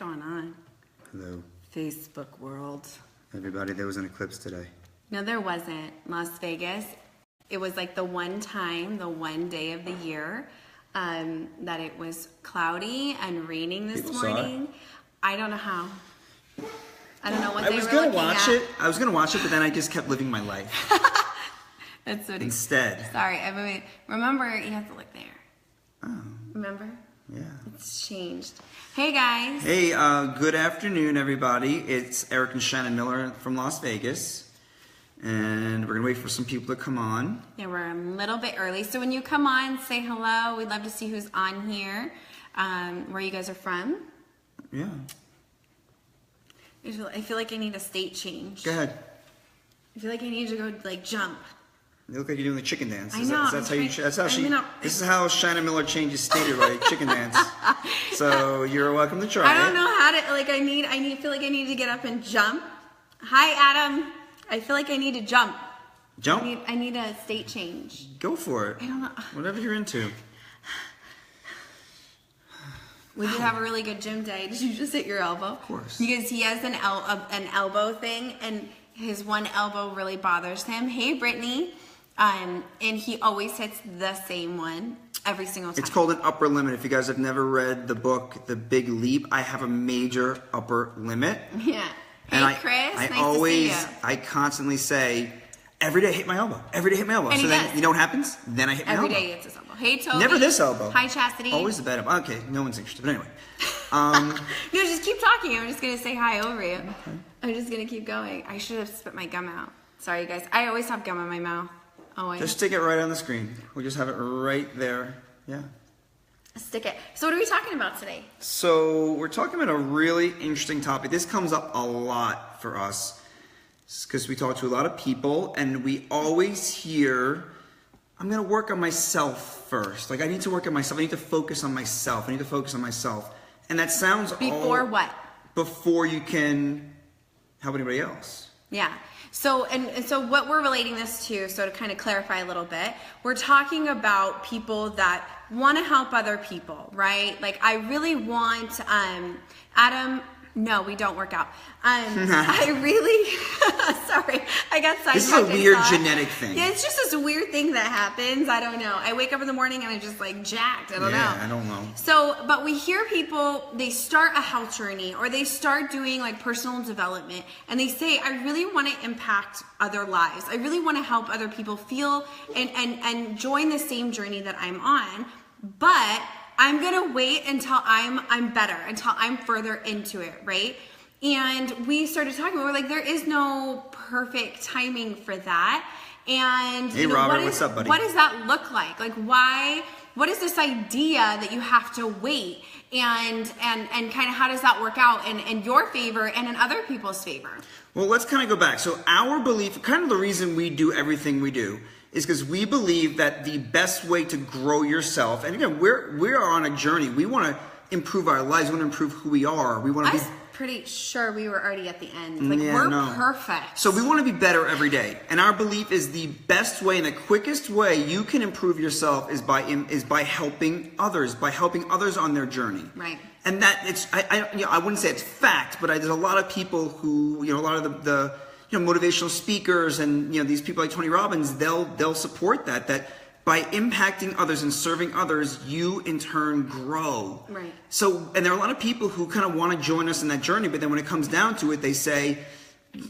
going on? Hello. Facebook world. Everybody, there was an eclipse today. No, there wasn't. Las Vegas. It was like the one time, the one day of the year that it was cloudy and raining this People saw morning. I don't know how. I don't know what I they was were gonna looking watch at. it. I was gonna watch it, but then I just kept living my life That's what he instead. Sorry, I mean, remember you have to look there. Oh, Remember? yeah. It's changed. Hey guys. Hey, good afternoon, everybody. It's Eric and Shannon Miller from Las Vegas, and we're gonna wait for some people to come on. Yeah, we're a little bit early. So when you come on, say hello. We'd love to see who's on here, where you guys are from. Yeah. I feel like I need a state change. Go ahead. I feel like I need to go like jump. You look like you're doing the chicken dance. I know, That's how you. That's how she. I'm gonna- This is how Shannon Miller changes state right? Chicken dance. So you're welcome to try I don't it. know how to like. I feel like I need to get up and jump. Hi, Adam. I feel like I need to jump. Jump. I need a state change. Go for it. I don't know. Whatever you're into. We did have a really good gym day. Did you just hit your elbow? Of course. Because he has an elbow thing, and his one elbow really bothers him. Hey, Brittany. And he always hits the same one every single time. It's called an upper limit. If you guys have never read the book, The Big Leap, I have a major upper limit. Yeah. Hey, And Chris. I nice always, to see you. I constantly say, every day I hit my elbow. Every day I hit my elbow. And so he then, does. you know what happens? Then I hit my Every elbow. day it's his elbow. Hey, Toby. Never this elbow. Hi, Chastity. Always the bad elbow. Okay, no one's interested. But anyway. No, just keep talking. I'm just going to say hi over you. Okay. I'm just going to keep going. I should have spit my gum out. Sorry, you guys. I always have gum in my mouth. Always. Just stick it right on the screen. We'll just have it right there. Yeah. Stick it. So what are we talking about today? So we're talking about a really interesting topic. This comes up a lot for us because we talk to a lot of people and we always hear, I'm going to work on myself first. Like I need to work on myself. I need to focus on myself. I need to focus on myself. And that sounds Before what? Before you can help anybody else. Yeah. So and so what we're relating this to, so to kind of clarify a little bit, we're talking about people that want to help other people, right? Like I really want Adam. No, we don't work out. I really, sorry, I got sidetracked. This is a weird genetic thing. Yeah, it's just this weird thing that happens. I don't know. I wake up in the morning and I'm just like jacked. I don't know. Yeah, I don't know. So, but we hear people, they start a health journey or they start doing like personal development and they say, I really want to impact other lives. I really want to help other people feel and join the same journey that I'm on. But I'm gonna wait until I'm better, until I'm further into it, right? And we started talking, we were like, there is no perfect timing for that. And hey, Robert, what's up, buddy? What does that look like? Like why, what is this idea that you have to wait? And kind of how does that work out in your favor and in other people's favor? Well, let's kind of go back. So our belief, kind of the reason we do everything we do, is because we believe that the best way to grow yourself, and again, we are on a journey. We want to improve our lives. We want to improve who we are. We want to I be. was pretty sure we were already at the end. Like we're perfect. So we want to be better every day, and our belief is the best way and the quickest way you can improve yourself is by helping others, by helping others on their journey. Right. And that it's I wouldn't say it's fact, but there's a lot of people who a lot of the motivational speakers and these people like Tony Robbins, they'll support that by impacting others and serving others, you in turn grow. Right. So, and there are a lot of people who kind of want to join us in that journey, but then when it comes down to it, they say,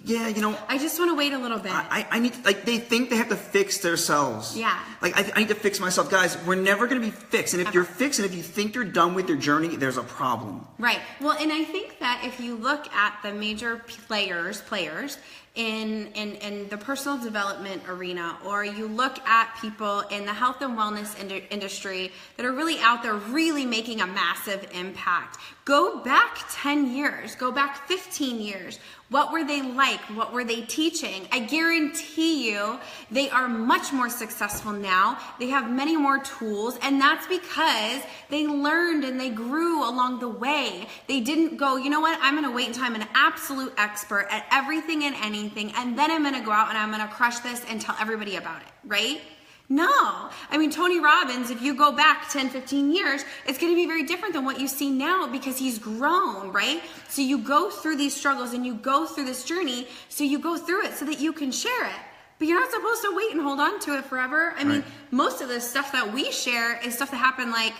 yeah, I just want to wait a little bit. I need, like, they think they have to fix themselves. Yeah. Like, I need to fix myself. Guys, we're never going to be fixed. And if you're fixed and if you think you're done with your journey, there's a problem. Right. Well, and I think that if you look at the major players in the personal development arena, or you look at people in the health and wellness industry that are really out there really making a massive impact, go back 10 years, go back 15 years. What were they like? What were they teaching? I guarantee you they are much more successful now. They have many more tools, and that's because they learned and they grew along the way. They didn't go, you know what, I'm going to wait until I'm an absolute expert at everything and anything, and then I'm going to go out and I'm going to crush this and tell everybody about it, right? No. I mean, Tony Robbins, if you go back 10, 15 years, it's going to be very different than what you see now because he's grown, right? So you go through these struggles and you go through this journey, so you go through it so that you can share it. But you're not supposed to wait and hold on to it forever. I mean, most of the stuff that we share is stuff that happened like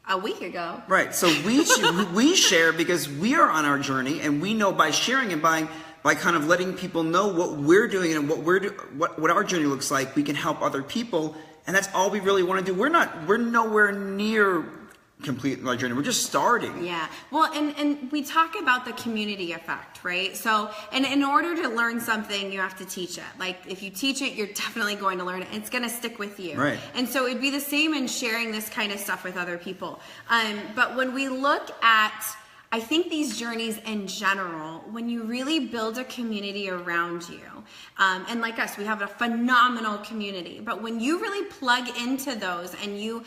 a week ago. Right. So we share because we are on our journey, and we know by sharing and by kind of letting people know what we're doing and what our journey looks like, we can help other people, and that's all we really want to do. We're nowhere near complete our journey. We're just starting. Yeah. Well, and we talk about the community effect, right? So, and in order to learn something, you have to teach it. Like, if you teach it, you're definitely going to learn it. It's going to stick with you. Right. And so it'd be the same in sharing this kind of stuff with other people. But when we look at, I think, these journeys in general, when you really build a community around you, and like us, we have a phenomenal community, but when you really plug into those and you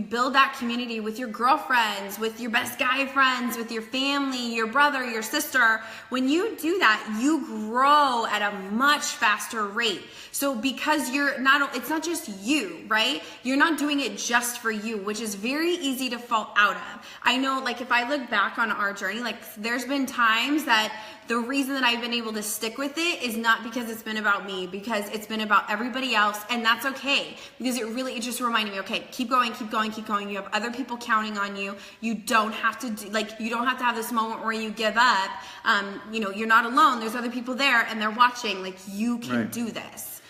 build that community with your girlfriends, with your best guy friends, with your family, your brother, your sister, when you do that, you grow at a much faster rate. So because it's not just you, right? You're not doing it just for you, which is very easy to fall out of. I know, like, if I look back on our journey, like, there's been times that the reason that I've been able to stick with it is not because it's been about me, because it's been about everybody else, and that's okay, because it just reminded me, okay, keep going, keep going, keep going. You have other people counting on you. You don't have to you don't have to have this moment where you give up. You're not alone. There's other people there, and they're watching. Like, you can do this.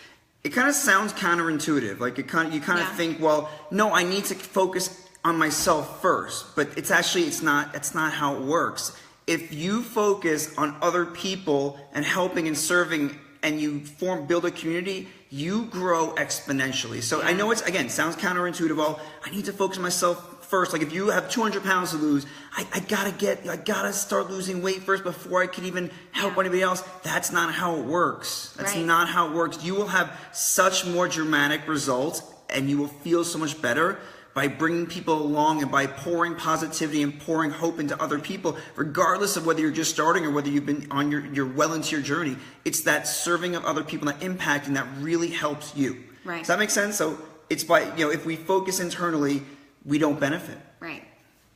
It kind of sounds counterintuitive. Like, you kind of think, well, no, I need to focus on myself first, but it's not how it works. If you focus on other people and helping and serving, and you build a community, you grow exponentially. So I know sounds counterintuitive. Well, I need to focus on myself first. Like, if you have 200 pounds to lose, I gotta start losing weight first before I can even help anybody else. That's not how it works. That's not how it works. You will have such more dramatic results, and you will feel so much better by bringing people along and by pouring positivity and pouring hope into other people, regardless of whether you're just starting or whether you've been on you're well into your journey. It's that serving of other people, that impact, and that really helps you. Right. Does that make sense? So it's by, if we focus internally, we don't benefit. Right.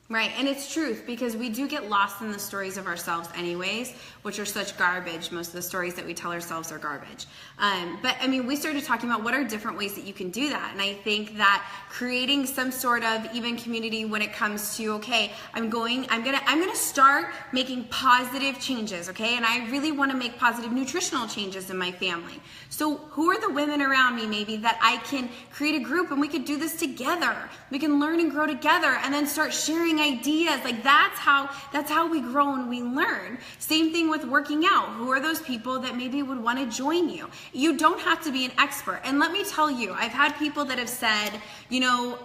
Right, and it's truth, because we do get lost in the stories of ourselves anyways, which are such garbage. Most of the stories that we tell ourselves are garbage. But I mean, we started talking about what are different ways that you can do that, and I think that creating some sort of even community when it comes to, okay, I'm gonna start making positive changes, okay, and I really want to make positive nutritional changes in my family. So who are the women around me maybe that I can create a group and we could do this together? We can learn and grow together, and then start sharing ideas. Like, that's how we grow and we learn. Same thing with working out. Who are those people that maybe would want to join you? You don't have to be an expert. And let me tell you, I've had people that have said,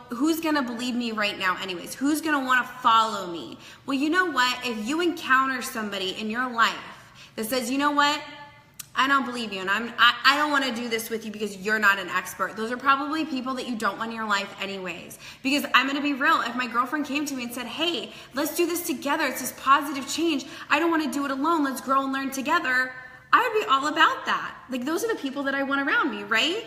who's going to believe me right now anyways? Who's going to want to follow me? Well, you know what? If you encounter somebody in your life that says, you know what? I don't believe you, and I don't want to do this with you because you're not an expert. Those are probably people that you don't want in your life anyways. Because I'm going to be real. If my girlfriend came to me and said, hey, let's do this together, it's this positive change, I don't want to do it alone, let's grow and learn together, I would be all about that. Like, those are the people that I want around me, right?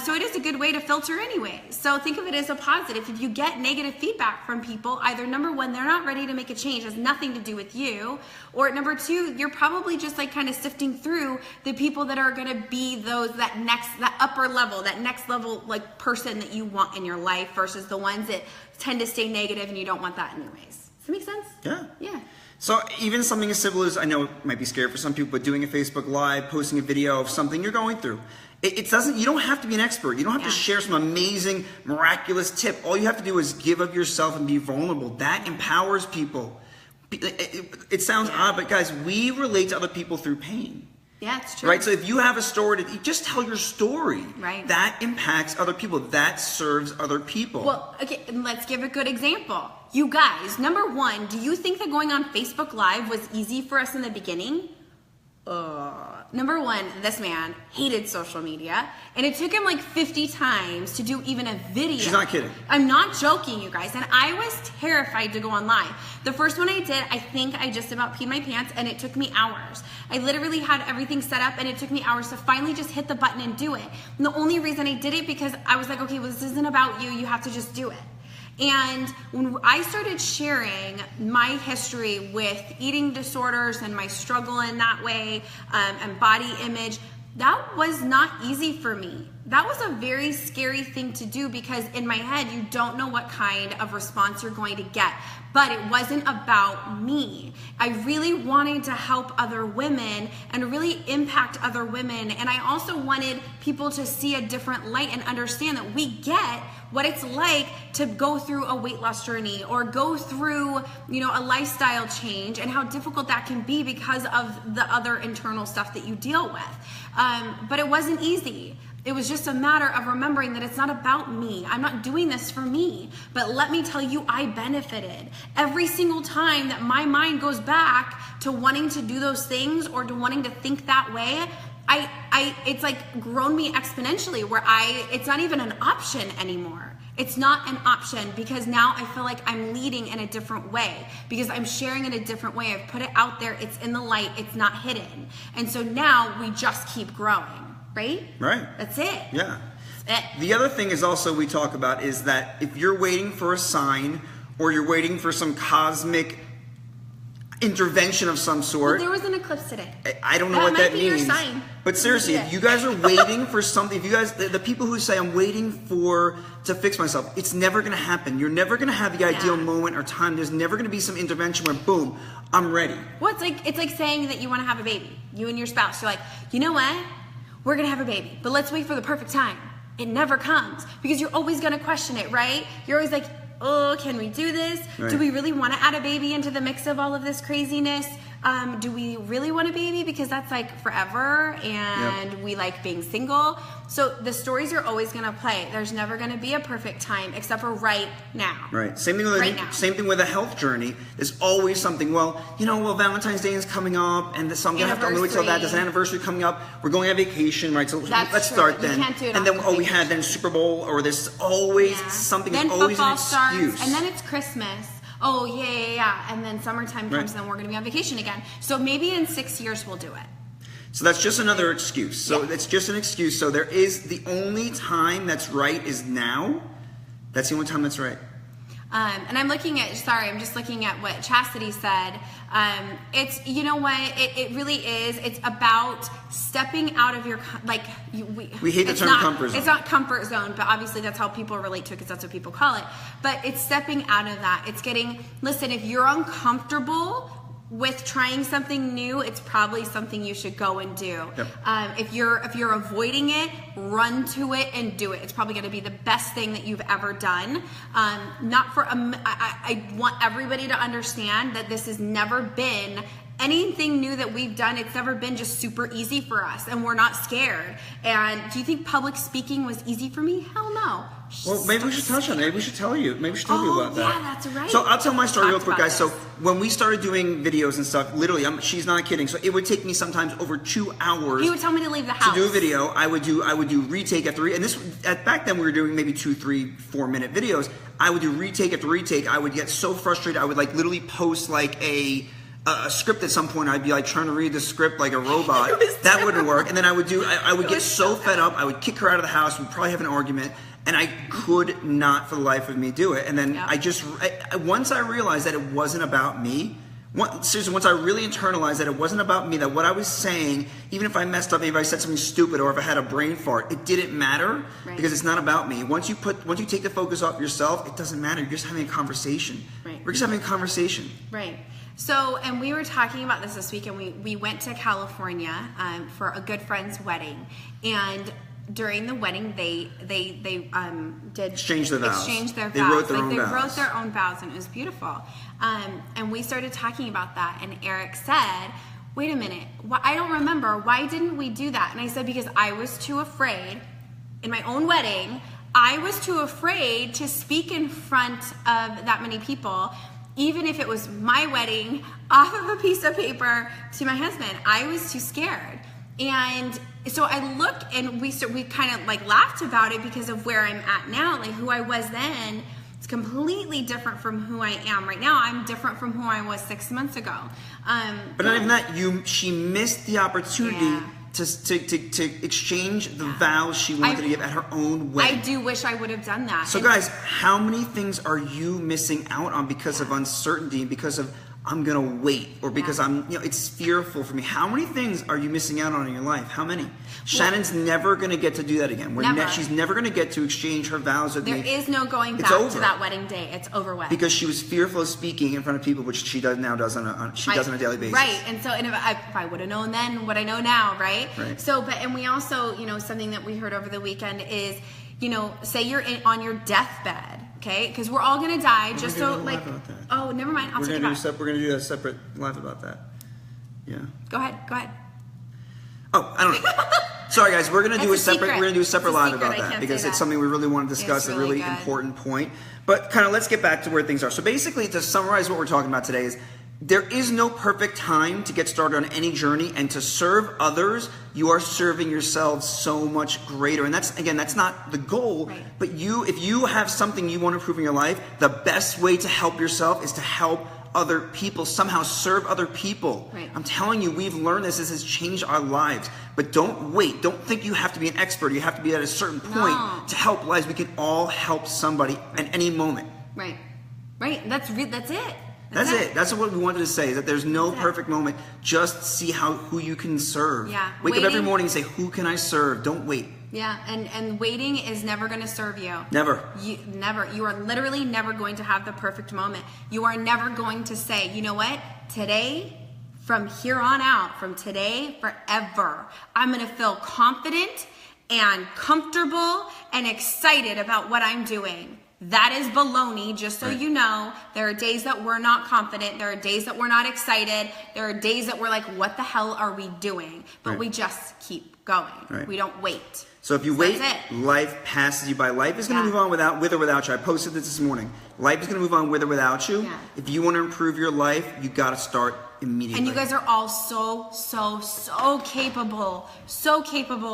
So it is a good way to filter anyway. So think of it as a positive. If you get negative feedback from people, either number one, they're not ready to make a change, has nothing to do with you, or number two, you're probably just like kind of sifting through the people that are going to be that upper level, that next level like person that you want in your life, versus the ones that tend to stay negative and you don't want that anyways. Does that make sense? Yeah. Yeah. So even something as simple as, I know it might be scary for some people, but doing a Facebook Live, posting a video of something you're going through. You don't have to be an expert. You don't have to share some amazing, miraculous tip. All you have to do is give of yourself and be vulnerable. That empowers people. It sounds odd, but guys, we relate to other people through pain. Yeah, it's true. Right? So if you have a story, just tell your story. Right. That impacts other people. That serves other people. Well, okay, let's give a good example. You guys, number one, do you think that going on Facebook Live was easy for us in the beginning? Number one, this man hated social media, and it took him like 50 times to do even a video. She's not kidding. I'm not joking, you guys. And I was terrified to go on live. The first one I did, I think I just about peed my pants, and it took me hours. I literally had everything set up, and it took me hours to finally just hit the button and do it. And the only reason I did it because I was like, okay, well, this isn't about you. You have to just do it. And when I started sharing my history with eating disorders and my struggle in that way, and body image, that was not easy for me. That was a very scary thing to do because in my head, you don't know what kind of response you're going to get. But it wasn't about me. I really wanted to help other women and really impact other women. And I also wanted people to see a different light and understand that we get what it's like to go through a weight loss journey or go through, a lifestyle change and how difficult that can be because of the other internal stuff that you deal with. But it wasn't easy. It was just a matter of remembering that it's not about me. I'm not doing this for me. But let me tell you, I benefited. Every single time that my mind goes back to wanting to do those things or to wanting to think that way, it's like grown me exponentially where it's not even an option anymore. It's not an option because now I feel like I'm leading in a different way because I'm sharing in a different way. I've put it out there. It's in the light. It's not hidden. And so now we just keep growing, right? Right. That's it. Yeah. That's it. The other thing is also we talk about is that if you're waiting for a sign or you're waiting for some cosmic intervention of some sort. Well, there was an eclipse today. I don't know what that means. That might be your sign. But seriously, if you guys are waiting for something, if you guys, the people who say I'm waiting to fix myself, it's never going to happen. You're never going to have the ideal moment or time. There's never going to be some intervention where boom, I'm ready. Well, it's like saying that you want to have a baby. You and your spouse, you're like, you know what? We're going to have a baby, but let's wait for the perfect time. It never comes because you're always going to question it, right? You're always like, oh, can we do this? Right. Do we really want to add a baby into the mix of all of this craziness? Do we really want a baby? Because that's like forever and we like being single. So the stories are always going to play. There's never going to be a perfect time except for right now. Right. Same thing with a health journey. There's always something. Well, Valentine's Day is coming up, and so I'm going to have to wait till that. There's an anniversary coming up. We're going on vacation, right? So let's start then. You can't do it and then we had then Super Bowl, or there's always something. Then always an football excuse. starts, and then it's Christmas. Oh, yeah. And then summertime comes, and then we're going to be on vacation again. So maybe in 6 years we'll do it. So that's just another excuse. So it's just an excuse. So there is the only time that's right is now. That's the only time that's right. And I'm just looking at what Chastity said. It's, it really is. It's about stepping out of your, we hate the term comfort zone. It's not comfort zone, but obviously that's how people relate to it because that's what people call it. But it's stepping out of that. It's listen, if you're uncomfortable with trying something new, it's probably something you should go and do. Yep. If you're avoiding it, run to it and do it. It's probably going to be the best thing that you've ever done. I want everybody to understand that this has never been anything new that we've done. It's never been just super easy for us, and we're not scared. And do you think public speaking was easy for me? Hell no. Well, maybe we should touch on it. Maybe we should tell you. Maybe we should tell you about that. Yeah, that's right. So I'll tell my story real quick, guys. So when we started doing videos and stuff, literally, she's not kidding. So it would take me sometimes over 2 hours. He would tell me to leave the house to do a video. I would do retake after and this back then we were doing maybe 2, 3, 4 minute videos. I would do retake after retake. I would get so frustrated. I would literally post a script at some point. I'd be trying to read the script like a robot. That wouldn't work. And then I would get so fed up. I would kick her out of the house. We'd probably have an argument. And I could not for the life of me do it. And then once I realized that it wasn't about me, once I really internalized that it wasn't about me, that what I was saying, even if I messed up, maybe I said something stupid or if I had a brain fart, it didn't matter because it's not about me. Once you take the focus off yourself, it doesn't matter. You're just having a conversation. Right. We're just having a conversation. Right. So, and we were talking about this week, and we went to California for a good friend's wedding, and during the wedding, they did exchange their vows. They wrote their own vows, and it was beautiful. And we started talking about that, and Eric said, "Wait a minute, I don't remember. Why didn't we do that?" And I said, "Because I was too afraid. In my own wedding, I was too afraid to speak in front of that many people." Even if it was my wedding, off of a piece of paper to my husband, I was too scared. And so I look and we kind of like laughed about it because of where I'm at now, like who I was then. It's completely different from who I am right now. I'm different from who I was 6 months ago. But not even that. She missed the opportunity Yeah. to exchange the vows she wanted to give at her own wedding. I do wish I would have done that. So guys, how many things are you missing out on because of uncertainty, because of I'm gonna wait, or because it's fearful for me? How many things are you missing out on in your life? How many? Shannon's never gonna get to do that again. She's never gonna get to exchange her vows with me. There is no going back to that wedding day. It's over with. Because she was fearful of speaking in front of people, which she does on a daily basis. Right, and so if I would have known then what I know now, right? Right. So, and we also, something that we heard over the weekend is, say you're on your deathbed, okay? Because we're all gonna die. Just so like, oh, never mind. We're gonna do a separate live about that. Yeah. Go ahead. Oh, I don't know. Sorry, guys. We're gonna do a separate live about that because it's something we really want to discuss. A really important point. But kind of let's get back to where things are. So basically, to summarize what we're talking about today is there is no perfect time to get started on any journey, and to serve others, you are serving yourselves so much greater. And that's not the goal. Right. But if you have something you want to improve in your life, the best way to help yourself is to help other people, somehow serve other people. Right. I'm telling you, we've learned this. This has changed our lives. But don't wait. Don't think you have to be an expert. You have to be at a certain point to help lives. We can all help somebody at any moment. Right. That's it. That's it. That's what we wanted to say, is that there's no perfect moment. Just see who you can serve. Yeah. Wake up every morning and say, who can I serve? Don't wait. Yeah, and waiting is never going to serve you. Never. You are literally never going to have the perfect moment. You are never going to say, you know what? Today, from here on out, from today forever, I'm going to feel confident and comfortable and excited about what I'm doing. That is baloney, just so you know. There are days that we're not confident. There are days that we're not excited. There are days that we're like, what the hell are we doing? But we just keep going. Right. We don't wait. So if you wait, life passes you by. Life is going to move on with or without you. I posted this morning. Life is going to move on with or without you. Yeah. If you want to improve your life, you got to start immediately. And you guys are all so capable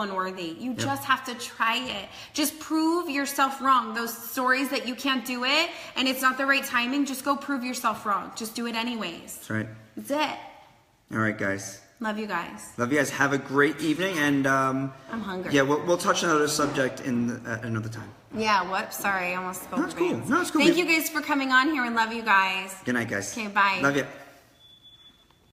and worthy. You just have to try it. Just prove yourself wrong. Those stories that you can't do it and it's not the right timing, just go prove yourself wrong. Just do it anyways. That's right. That's it. All right, guys. Love you guys. Love you guys. Have a great evening, and I'm hungry. Yeah, we'll touch on another subject at another time. Yeah. What? Sorry, I almost spoke. No, it's cool. No, it's cool. Thank you guys for coming on here, and love you guys. Good night, guys. Okay, bye. Love you.